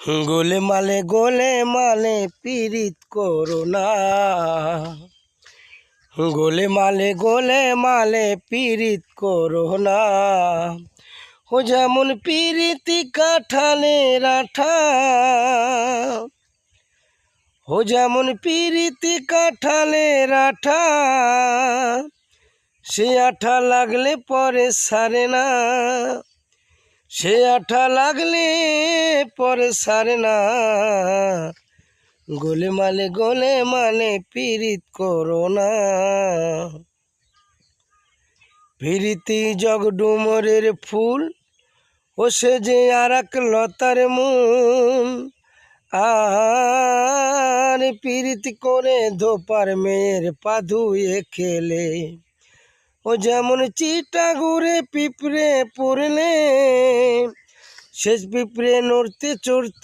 গোলে মালে পীড়িত করো না, গোলে মালে পীড়িত করো না। ও যেমন পীড়িতি কাঁঠালের আঠা, ও যেমন পীড়িতি কাঁঠালের আঠা, সে আঠা লাগলে পরে সারে না, সে আঠা লাগলে পরে সারে না। গোলে মালে পীড়িত করো না। পীড়িতি জগ ডুমরের ফুল, ও সে যে আর এক লতার মূল। আর পীড়িতি করে ধোপার মেয়ের পা ধুয়ে খেলে, ও যেমন চিটা ঘুরে পিঁপড়ে পড়লে, শেষ পিঁপড়ে নড়তে চড়তে